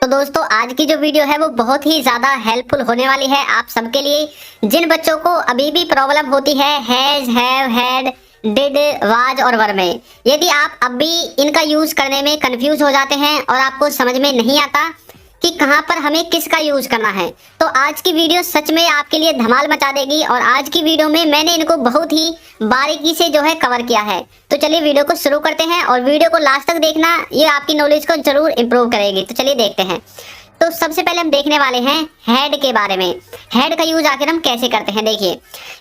तो दोस्तों आज की जो वीडियो है वो बहुत ही ज़्यादा हेल्पफुल होने वाली है आप सबके लिए, जिन बच्चों को अभी भी प्रॉब्लम होती है has, have, had, did, was और वर में। यदि आप अब भी इनका यूज़ करने में कंफ्यूज हो जाते हैं और आपको समझ में नहीं आता कि कहाँ पर हमें किसका यूज़ करना है, तो आज की वीडियो सच में आपके लिए धमाल मचा देगी। और आज की वीडियो में मैंने इनको बहुत ही बारीकी से जो है कवर किया है। तो चलिए वीडियो को शुरू करते हैं और वीडियो को लास्ट तक देखना, ये आपकी नॉलेज को जरूर इम्प्रूव करेगी। तो चलिए देखते हैं। तो सबसे पहले हम देखने वाले हैं हेड के बारे में। हेड का यूज आखिर हम कैसे करते हैं, देखिए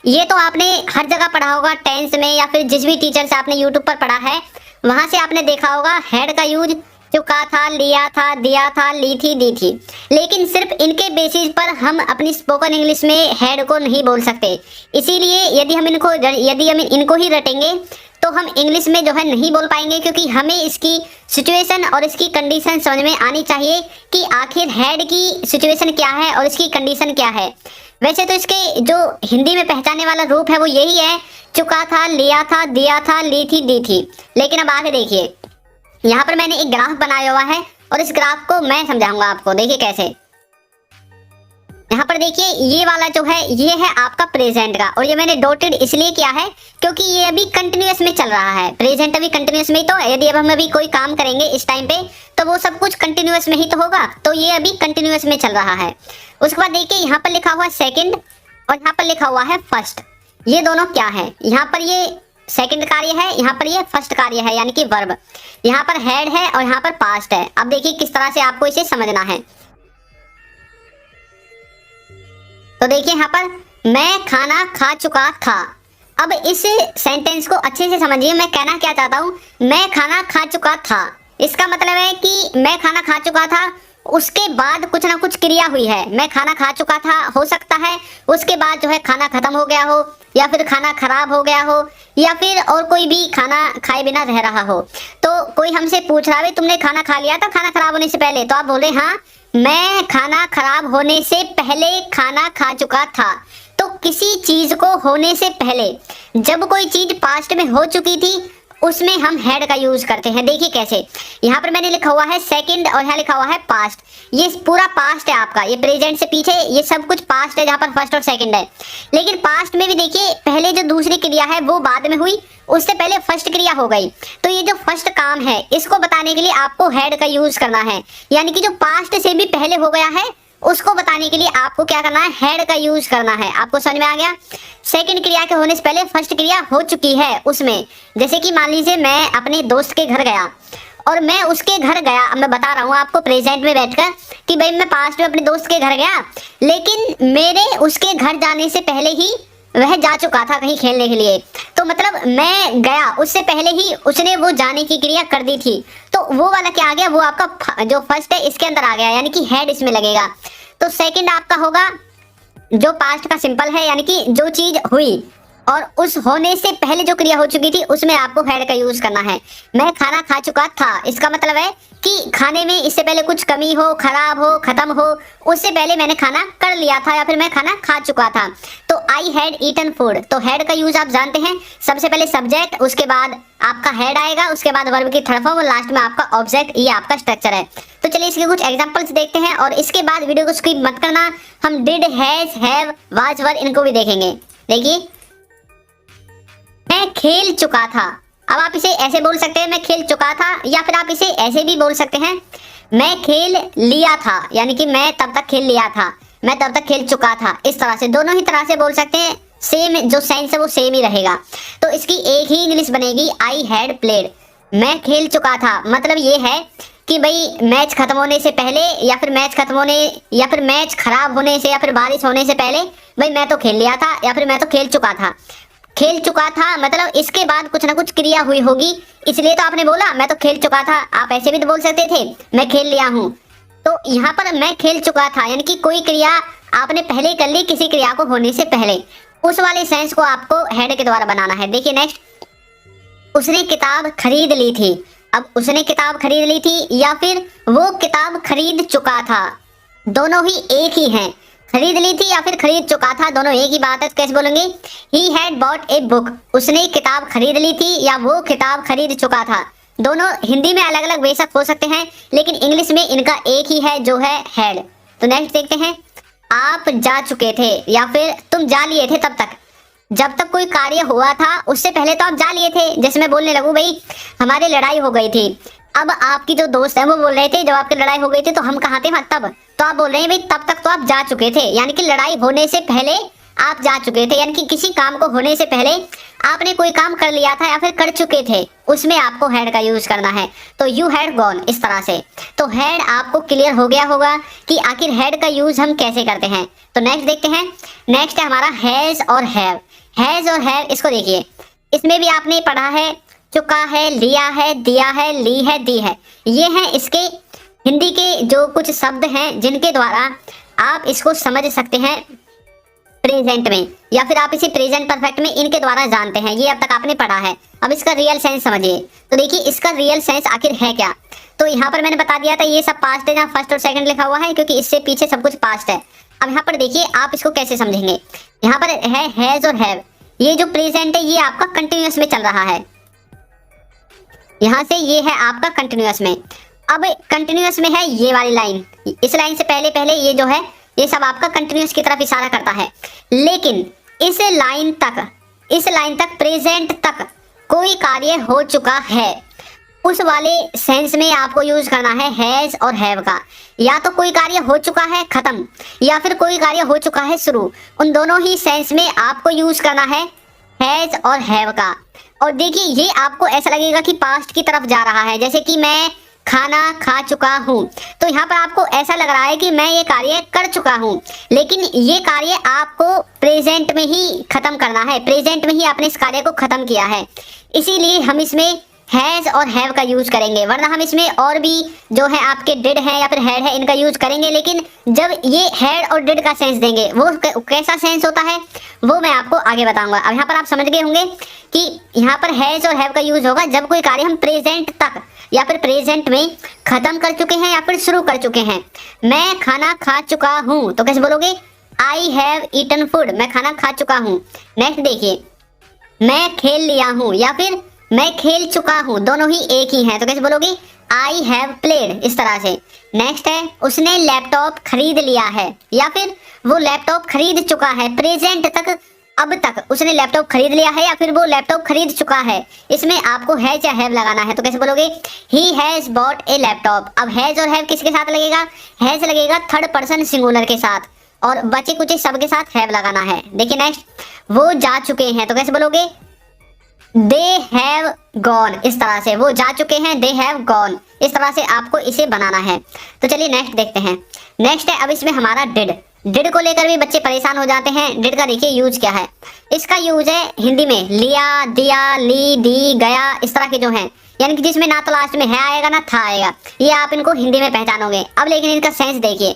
ये तो आपने हर जगह पढ़ा होगा, टेंस में या फिर जिस भी टीचर से आपने यूट्यूब पर पढ़ा है वहां से आपने देखा होगा हेड का यूज चुका था, लिया था, दिया था, ली थी, दी थी। लेकिन सिर्फ इनके बेसिस पर हम अपनी स्पोकन इंग्लिश में हेड को नहीं बोल सकते। इसीलिए यदि हम इनको ही रटेंगे तो हम इंग्लिश में जो है नहीं बोल पाएंगे, क्योंकि हमें इसकी सिचुएशन और इसकी कंडीशन समझ में आनी चाहिए कि आखिर हेड की सिचुएशन क्या है और इसकी कंडीशन क्या है। वैसे तो इसके जो हिंदी में पहचानने वाला रूप है वो यही है, चुका था, लिया था, दिया था, ली थी, दी थी। लेकिन अब आगे देखिए, यहाँ पर मैंने एक ग्राफ बनाया हुआ है और इस ग्राफ को मैं समझाऊंगा आपको। देखिए कैसे, यहाँ पर देखिए ये वाला जो है ये है आपका प्रेजेंट का, और ये मैंने डॉटेड इसलिए किया है क्योंकि ये अभी कंटिन्यूअस में चल रहा है। प्रेजेंट अभी कंटिन्यूअस में, तो यदि अब हम अभी कोई काम करेंगे इस टाइम पे तो वो सब कुछ कंटिन्यूअस में ही तो होगा, तो ये अभी कंटिन्यूअस में चल रहा है। उसके बाद देखिए यहाँ पर लिखा हुआ है सेकेंड और यहाँ पर लिखा हुआ है फर्स्ट। ये दोनों क्या है, यहाँ पर ये सेकंड कार्य है, यहाँ पर ये फर्स्ट कार्य है यानी कि वर्ब। यहाँ पर हेड है और यहाँ पर पास्ट है। अब देखिए किस तरह से आपको इसे समझना है। तो देखिए यहाँ पर मैं खाना खा चुका था। अब इस सेंटेंस को अच्छे से समझिए, मैं कहना क्या चाहता हूँ। मैं खाना खा चुका था, इसका मतलब है कि मैं खाना खा चुका था, उसके बाद कुछ ना कुछ क्रिया हुई है। मैं खाना खा चुका था, हो सकता है उसके बाद जो है खाना खत्म हो गया हो, या फिर खाना खराब हो गया हो, या फिर और कोई भी खाना खाए बिना रह रहा हो। तो कोई हमसे पूछ रहा है तुमने खाना खा लिया था खाना खराब होने से पहले, तो आप बोले हाँ मैं खाना खराब होने से पहले खाना खा चुका था। तो किसी चीज को होने से पहले, जब कोई चीज पास्ट में हो चुकी थी, उसमें हम हेड का यूज करते हैं। देखिए कैसे, यहाँ पर मैंने लिखा हुआ है सेकंड और यहाँ लिखा हुआ है पास्ट। ये पूरा पास्ट है आपका, ये प्रेजेंट से पीछे ये सब कुछ पास्ट है, जहाँ पर फर्स्ट और सेकंड है। लेकिन पास्ट में भी देखिए पहले जो दूसरी क्रिया है वो बाद में हुई, उससे पहले फर्स्ट क्रिया हो गई। तो ये जो फर्स्ट काम है इसको बताने के लिए आपको हेड का यूज करना है, यानी कि जो पास्ट से भी पहले हो गया है उसको बताने के लिए आपको क्या करना है, हेड का यूज करना है। आपको समझ में आ गया। सेकंड क्रिया के होने से पहले फर्स्ट क्रिया हो चुकी है उसमें, जैसे कि मान लीजिए मैं अपने दोस्त के घर गया और मैं उसके घर गया। अब मैं बता रहा हूँ आपको प्रेजेंट में बैठकर कि भाई मैं पास्ट में अपने दोस्त के घर गया, लेकिन मेरे उसके घर जाने से पहले ही वह जा चुका था कहीं खेलने के लिए। तो मतलब मैं गया उससे पहले ही उसने वो जाने की क्रिया कर दी थी। तो वो वाला क्या आ गया, वो आपका जो फर्स्ट है इसके अंदर आ गया, यानी कि हेड इसमें लगेगा। तो सेकंड आपका होगा जो पास्ट का सिंपल है, यानी कि जो चीज हुई और उस होने से पहले जो क्रिया हो चुकी थी उसमें आपको हेड का यूज करना है। मैं खाना खा चुका था, इसका मतलब है कि खाने में इससे पहले कुछ कमी हो, खराब हो, खत्म हो, उससे पहले मैंने खाना कर लिया था या फिर मैं खाना खा चुका था। तो आई हैड ईटन फूड। तो हेड का यूज आप जानते हैं, सबसे पहले सब्जेक्ट, उसके बाद आपका हेड आएगा, उसके बाद वर्ब की थर्ड फॉर्म और लास्ट में आपका ऑब्जेक्ट। ये आपका स्ट्रक्चर है। तो चलिए इसके कुछ एग्जांपल्स देखते हैं और इसके बाद वीडियो को स्किप मत करना। हम डिड, हैज, हैव, वाज, वर इनको भी देखेंगे। देखिए मैं खेल चुका था। अब आप इसे ऐसे बोल सकते हैं मैं खेल चुका था, या फिर आप इसे ऐसे भी बोल सकते हैं मैं खेल लिया था, यानी कि मैं तब तक खेल लिया था, मैं तब तक खेल चुका था। इस तरह से दोनों ही तरह से बोल सकते हैं, सेम जो सेंस है वो सेम ही रहेगा। तो इसकी एक ही इंग्लिश बनेगी, आई हैड प्लेड। मैं खेल चुका था मतलब ये है कि भाई मैच खत्म होने से पहले, या फिर मैच खत्म होने, या फिर मैच खराब होने से, या फिर बारिश होने से पहले भाई मैं तो खेल लिया था, या फिर मैं तो खेल चुका था। खेल चुका था मतलब इसके बाद कुछ ना कुछ क्रिया हुई होगी, इसलिए तो आपने बोला मैं तो खेल चुका था। आप ऐसे भी तो बोल सकते थे मैं खेल लिया हूँ। तो यहाँ पर मैं खेल चुका था यानी कि कोई क्रिया आपने पहले कर ली किसी क्रिया को होने से पहले, उस वाले सेंस को आपको हेड के द्वारा बनाना है। देखिए नेक्स्ट, उसने किताब खरीद ली थी। अब उसने किताब खरीद ली थी या फिर वो किताब खरीद चुका था, दोनों ही एक ही हैं। खरीद ली थी या फिर खरीद चुका था, दोनों एक ही बात है। तो कैसे बोलेंगे, he had bought a book. उसने किताब खरीद ली थी या वो किताब खरीद चुका था, दोनों हिंदी में अलग अलग बेशक हो सकते हैं, लेकिन इंग्लिश में इनका एक ही है जो है हैड। तो नेक्स्ट देखते हैं, आप जा चुके थे या फिर तुम जा लिए थे तब तक, जब तक कोई कार्य हुआ था उससे पहले तो आप जा लिए थे। जैसे मैं बोलने लगूं भाई हमारी लड़ाई हो गई थी, अब आपकी जो दोस्त है वो बोल रहे थे जब आपकी लड़ाई हो गई थी तो हम कहाँ थे वहाँ तब, तो आप बोल रहे हैं भाई तब तक तो आप जा चुके थे, यानी कि लड़ाई होने से पहले आप जा चुके थे, यानी कि किसी काम को होने से पहले आपने कोई काम कर लिया था या फिर कर चुके थे, उसमें आपको हैड का यूज करना है। तो यू हैड गॉन इस तरह से। तो हैड आपको क्लियर हो गया होगा कि आखिर हैड का यूज हम कैसे करते हैं। तो नेक्स्ट देखते हैं, नेक्स्ट है हमारा हैज और हैव। हैज और हैव इसको देखिए, इसमें भी आपने पढ़ा है, चुका है, लिया है, दिया है, ली है, दी है। ये हैं इसके हिंदी के जो कुछ शब्द हैं जिनके द्वारा आप इसको समझ सकते हैं प्रेजेंट में, या फिर आप इसे प्रेजेंट परफेक्ट में इनके द्वारा जानते हैं। ये अब तक आपने पढ़ा है, अब इसका रियल सेंस समझिए। तो देखिए इसका रियल सेंस आखिर है क्या। तो यहाँ पर मैंने बता दिया था ये सब पास्ट है, जहाँ फर्स्ट और सेकंड लिखा हुआ है, क्योंकि इससे पीछे सब कुछ पास्ट है। अब यहाँ पर देखिए आप इसको कैसे समझेंगे। यहाँ पर है हैज और हैव, ये जो प्रेजेंट है ये आपका कंटिन्यूअस में चल रहा है, यहाँ से ये है आपका कंटिन्यूअस में। अब कंटिन्यूअस में है ये वाली लाइन, इस लाइन से पहले पहले ये जो है ये सब आपका कंटिन्यूअस की तरफ इशारा करता है, लेकिन इस लाइन तक प्रेजेंट तक कोई कार्य हो चुका है, उस वाले सेंस में आपको यूज करना है हैज और हैव का। या तो कोई कार्य हो चुका है खत्म, या फिर कोई कार्य हो चुका है शुरू, उन दोनों ही सेंस में आपको यूज करना है हैज और हैव का। और देखिए ये आपको ऐसा लगेगा कि पास्ट की तरफ जा रहा है, जैसे कि मैं खाना खा चुका हूँ, तो यहाँ पर आपको ऐसा लग रहा है कि मैं ये कार्य कर चुका हूँ, लेकिन ये कार्य आपको प्रेजेंट में ही खत्म करना है, प्रेजेंट में ही आपने इस कार्य को खत्म किया है, इसीलिए हम इसमें हैज और हैव का यूज करेंगे। वरना हम इसमें और भी जो है आपके डिड है या फिर हैड है इनका यूज करेंगे, लेकिन जब ये हैड और डिड का सेंस देंगे वो कैसा सेंस होता है वो मैं आपको आगे बताऊंगा। अब यहाँ पर आप समझ गए होंगे कि यहाँ पर हैज और हैव का यूज होगा जब कोई कार्य हम प्रेजेंट तक या फिर प्रेजेंट में खत्म कर चुके हैं या फिर शुरू कर चुके हैं। मैं खाना खा चुका हूँ तो कैसे बोलोगे, आई हैव ईटन फूड, मैं खाना खा चुका हूँ। नेक्स्ट देखिए, मैं खेल लिया हूँ या फिर मैं खेल चुका हूँ, दोनों ही एक ही हैं, तो कैसे बोलोगे, आई हैव प्लेड, इस तरह से। नेक्स्ट है, उसने लैपटॉप खरीद लिया है या फिर वो लैपटॉप खरीद चुका है, प्रेजेंट तक अब तक उसने लैपटॉप खरीद लिया है या फिर वो लैपटॉप खरीद चुका है, इसमें आपको हैज या हैव लगाना है। तो कैसे बोलोगे, he has bot A laptop. अब हैज और हैव किसके साथ लगेगा, हैज लगेगा थर्ड पर्सन सिंगुलर के साथ, और बचे कुछ सब के साथ हैव लगाना है। देखिए नेक्स्ट, वो जा चुके हैं, तो कैसे बोलोगे, दे हैव गॉन, इस तरह से, वो जा चुके हैं, दे हैव गॉन, इस तरह से आपको इसे बनाना है। तो चलिए नेक्स्ट देखते हैं। नेक्स्ट है अब इसमें हमारा डिड। डिड को लेकर भी बच्चे परेशान हो जाते हैं। डिड का देखिए यूज क्या है, इसका यूज है हिंदी में लिया, दिया, ली, दी, गया, इस तरह के जो हैं, यानी कि जिसमें ना तो लास्ट में है आएगा ना था आएगा, ये आप इनको हिंदी में पहचानोगे। अब लेकिन इनका सेंस देखिए,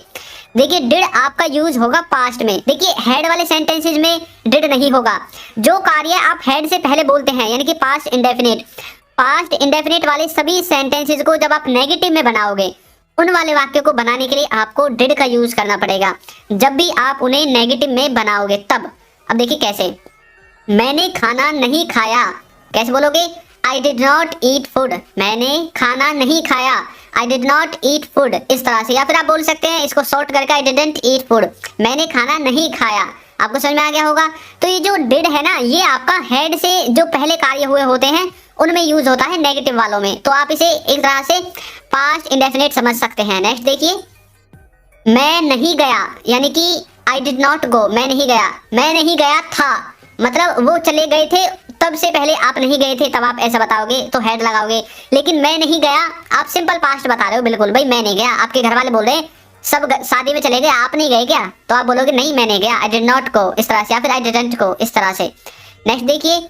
देखिए डिड आपका यूज होगा पास्ट में। देखिए हेड वाले सेंटेंसेज में डिड नहीं होगा, जो कार्य आप हेड से पहले बोलते हैं यानी कि पास्ट इंडेफिनिट वाले सभी सेंटेंसेज को जब आप नेगेटिव में बनाओगे, उन वाले वाक्य को बनाने के लिए आपको डिड का यूज करना पड़ेगा जब भी आप उन्हें नेगेटिव में बनाओगे तब। अब देखिए कैसे, मैंने खाना नहीं खाया, कैसे बोलोगे, I did not eat food, मैंने खाना नहीं खाया, I did not eat food, इस तरह से। या फिर आप बोल सकते हैं इसको शॉर्ट करके आई डिडंट ईट फूड, मैंने खाना नहीं खाया। आपको समझ में आ गया होगा। तो ये जो डिड है ना, ये आपका हेड से जो पहले कार्य हुए होते हैं उनमें यूज होता है नेगेटिव वालों में, तो आप इसे एक तरह से पास्ट इंडेफिनिट समझ सकते हैं। नेक्स्ट देखिए, मैं नहीं गया, यानी कि आई डिड नॉट गो, मैं नहीं गया था, मतलब वो चले गए थे, तब से पहले आप नहीं गए थे, तब आप ऐसा बताओगे तो हेड लगाओगे। लेकिन मैं नहीं गया, आप सिंपल पास्ट बता रहे हो, बिल्कुल भाई मैं नहीं गया, आपके घर वाले बोल रहे हैं सब शादी में चले गए, आप नहीं गए क्या, तो आप बोलोगे नहीं मैं नहीं गया, आई डिड नॉट गो, इस तरह से, या फिर आई डिडंट गो, इस तरह से। नेक्स्ट देखिए,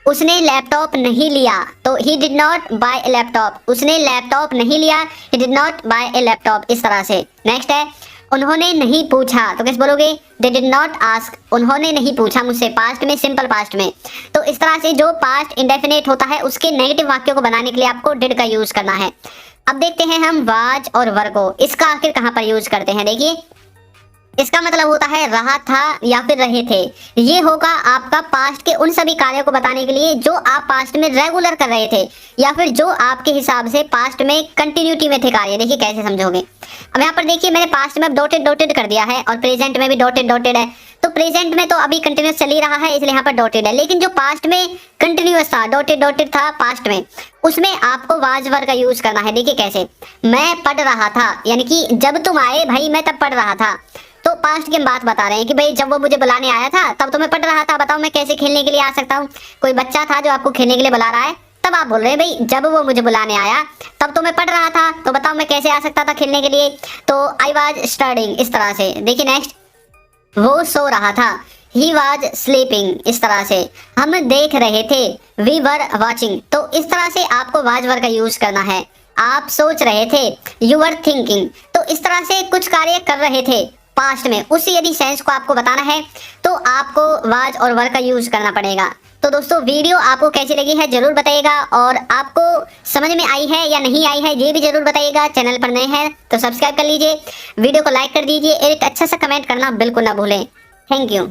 उसने लैपटॉप नहीं लिया, तो he did not buy a laptop, उसने लैपटॉप नहीं लिया, he did not buy a laptop, इस तरह से। नेक्स्ट है, उन्होंने नहीं पूछा, तो कैसे बोलोगे, दे डिड नॉट आस्क, उन्होंने नहीं पूछा मुझसे, पास्ट में, सिंपल पास्ट में। तो इस तरह से जो पास्ट इंडेफिनिट होता है उसके नेगेटिव वाक्यों को बनाने के लिए आपको डिड का यूज करना है। अब देखते हैं हम वाज और वर को, इसका आखिर कहाँ पर यूज करते हैं। देखिए इसका मतलब होता है रहा था या फिर रहे थे। ये होगा आपका पास्ट के उन सभी कार्यों को बताने के लिए जो आप पास्ट में रेगुलर कर रहे थे या फिर जो आपके हिसाब से पास्ट में कंटिन्यूटी में थे कार्य। देखिए कैसे समझोगे। अब यहाँ पर देखिए मैंने पास्ट में डॉटेड डॉटेड कर दिया है और प्रेजेंट में भी डॉटेड डॉटेड है। तो प्रेजेंट में तो अभी कंटिन्यूस चल ही रहा है इसलिए यहाँ पर डॉटेड है, लेकिन जो पास्ट में कंटिन्यूस था डॉटेड डॉटेड था पास्ट में, उसमें आपको वाज वर्ब का यूज करना है। देखिए कैसे, मैं पढ़ रहा था यानी कि जब तुम आए भाई मैं तब पढ़ रहा था। तो पास्ट की हम बात बता रहे हैं कि भाई जब वो मुझे बुलाने आया था तब तो मैं पढ़ रहा था, बताओ मैं कैसे खेलने के लिए आ सकता हूँ। कोई बच्चा था जो आपको खेलने के लिए बुला रहा है, तब आप बोल रहे हैं भाई जब वो मुझे बुलाने आया तब तो मैं पढ़ रहा था, तो बताओ मैं कैसे आ सकता था खेलने के लिए। तो आई वॉज स्टडिंग इस तरह से। देखिए नेक्स्ट, वो सो रहा था, ही वॉज स्लीपिंग इस तरह से। हम देख रहे थे, वी वर वॉचिंग। तो इस तरह से आपको वाज वर्ब का यूज करना है। आप सोच रहे थे, यू वर थिंकिंग। तो इस तरह से कुछ कार्य कर रहे थे पास्ट में, उसी यदि सेंस को आपको बताना है तो आपको वाज और वर का यूज करना पड़ेगा। तो दोस्तों वीडियो आपको कैसी लगी है जरूर बताइएगा, और आपको समझ में आई है या नहीं आई है ये भी जरूर बताइएगा। चैनल पर नए हैं तो सब्सक्राइब कर लीजिए, वीडियो को लाइक कर दीजिए, एक अच्छा सा कमेंट करना बिल्कुल ना भूलें। Thank you.